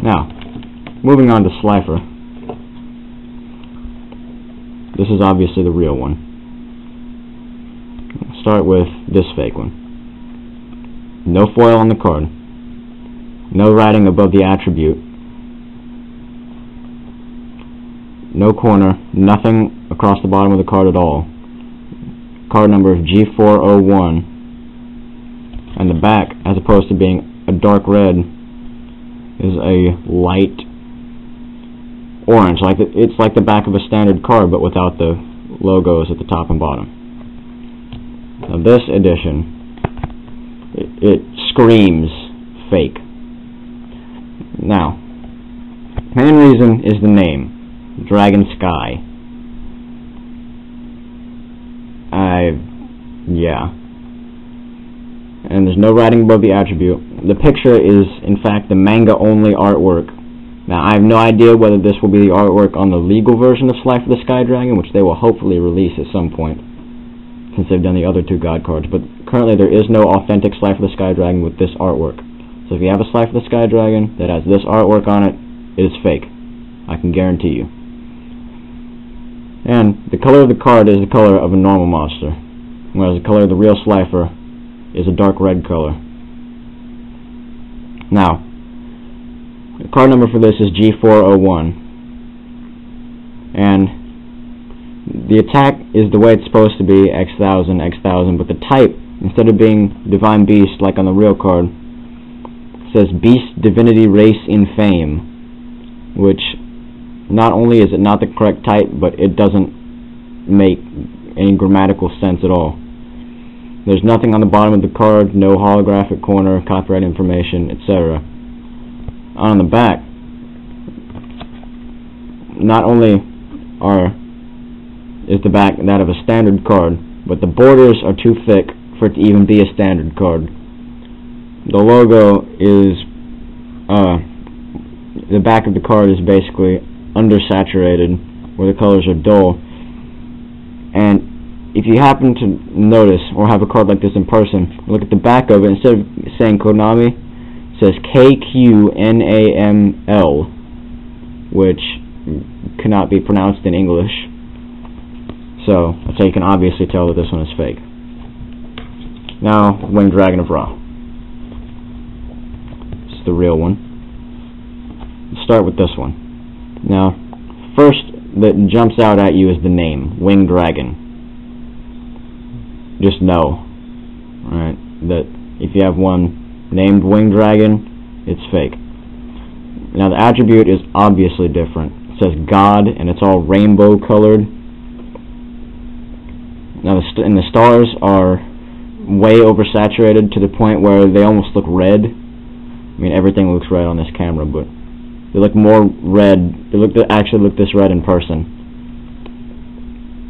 Now, moving on to Slifer. This is obviously the real one. I'll start with this fake one. No foil on the card. No writing above the attribute. No corner. Nothing across the bottom of the card at all. Card number of G401. And the back, as opposed to being a dark red, is a light orange. It's like the back of a standard card, but without the logos at the top and bottom. Now this edition, it screams fake. Now, main reason is the name, Dragon Sky. Yeah. And there's no writing above the attribute. The picture is, in fact, the manga-only artwork. Now, I have no idea whether this will be the artwork on the legal version of Slifer the Sky Dragon, which they will hopefully release at some point, since they've done the other two God cards. But currently, there is no authentic Slifer the Sky Dragon with this artwork. So if you have a Slifer the Sky Dragon that has this artwork on it, it is fake. I can guarantee you. And the color of the card is the color of a normal monster, whereas the color of the real Slifer is a dark red color. Now, the card number for this is G401, and the attack is the way it's supposed to be, X1000, X1000, but the type, instead of being Divine Beast like on the real card, says Beast Divinity Race in Fame, which not only is it not the correct type, but it doesn't make any grammatical sense at all. There's nothing on the bottom of the card, no holographic corner, copyright information, etc. On the back, not only is the back that of a standard card, but the borders are too thick for it to even be a standard card. The logo is, the back of the card is basically undersaturated, where the colors are dull. And if you happen to notice, or have a card like this in person, look at the back of it, instead of saying Konami, it says KQNAML, which cannot be pronounced in English. So you can obviously tell that this one is fake. Now, Winged Dragon of Ra. This is the real one. Let's start with this one. Now, first that jumps out at you is the name, Winged Dragon. Just know, right, that if you have one named Winged Dragon, it's fake. Now the attribute is obviously different. It says God, and it's all rainbow colored. Now the stars are way oversaturated to the point where they almost look red. I mean, everything looks red on this camera, but they look more red. They actually look this red in person.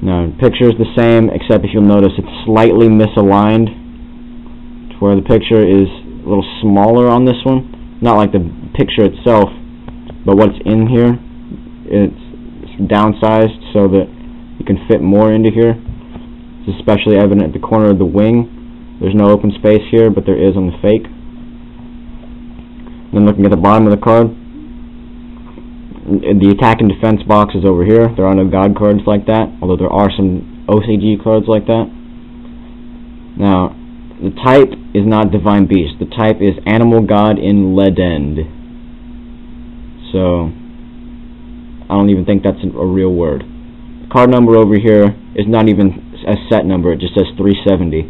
Now, the picture is the same, except if you'll notice it's slightly misaligned, to where the picture is a little smaller on this one. Not like the picture itself, but what's in here, it's downsized so that you can fit more into here. It's especially evident at the corner of the wing. There's no open space here, but there is on the fake. Then looking at the bottom of the card, the attack and defense box is over here. There are no God cards like that, although there are some OCG cards like that. Now, the type is not Divine Beast. The type is Animal God in Ledend. So, I don't even think that's a real word. The card number over here is not even a set number. It just says 370.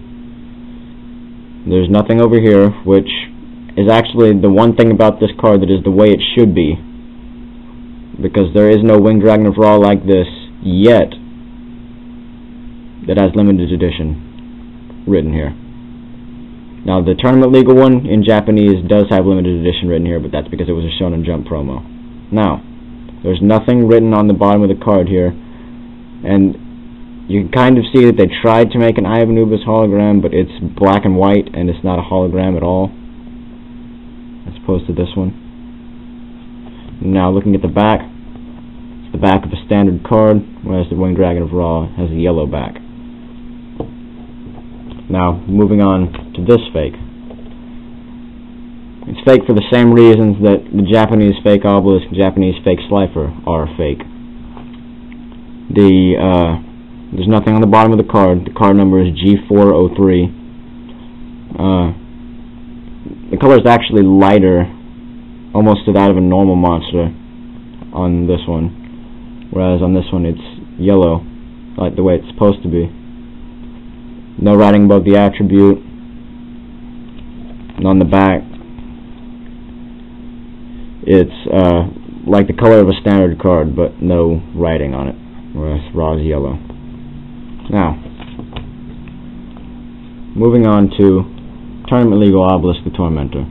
There's nothing over here, which is actually the one thing about this card that is the way it should be, because there is no Winged Dragon of Ra like this yet that has limited edition written here. Now the Tournament Legal one in Japanese does have limited edition written here, but that's because it was a Shonen Jump promo. Now, there's nothing written on the bottom of the card here, and you can kind of see that they tried to make an Eye of Anubis hologram, but it's black and white, and it's not a hologram at all, as opposed to this one. Now looking at the back, it's the back of a standard card, whereas the Winged Dragon of Ra has a yellow back. Now moving on to this fake. It's fake for the same reasons that the Japanese fake obelisk and Japanese fake Slifer are fake. There's nothing on the bottom of the card. The card number is G403. The color is actually lighter, almost to that of a normal monster on this one, whereas on this one it's yellow, like the way it's supposed to be. No writing above the attribute, and on the back it's like the color of a standard card, but no writing on it, whereas raw is yellow. Now, moving on to Tournament Legal Obelisk the Tormentor.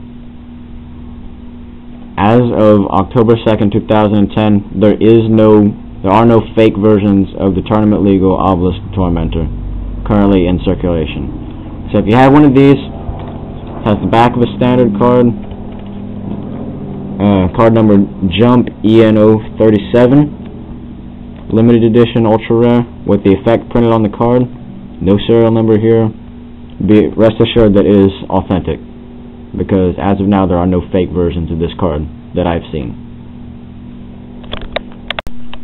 As of October 2nd, 2010, there are no fake versions of the Tournament Legal Obelisk the Tormentor currently in circulation. So if you have one of these, it has the back of a standard card, card number Jump ENO37, limited edition, ultra rare, with the effect printed on the card. No serial number here. Rest assured that it is authentic, because as of now there are no fake versions of this card that I've seen.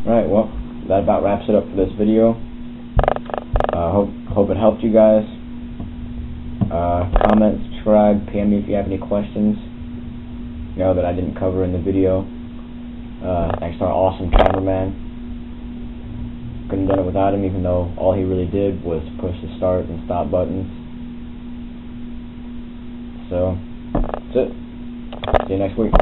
Alright, well, that about wraps it up for this video. Hope it helped you guys. Comment, subscribe, PM me if you have any questions that I didn't cover in the video. Thanks to our awesome cameraman. Couldn't have done it without him, even though all he really did was push the start and stop buttons. So, that's it. See you next week.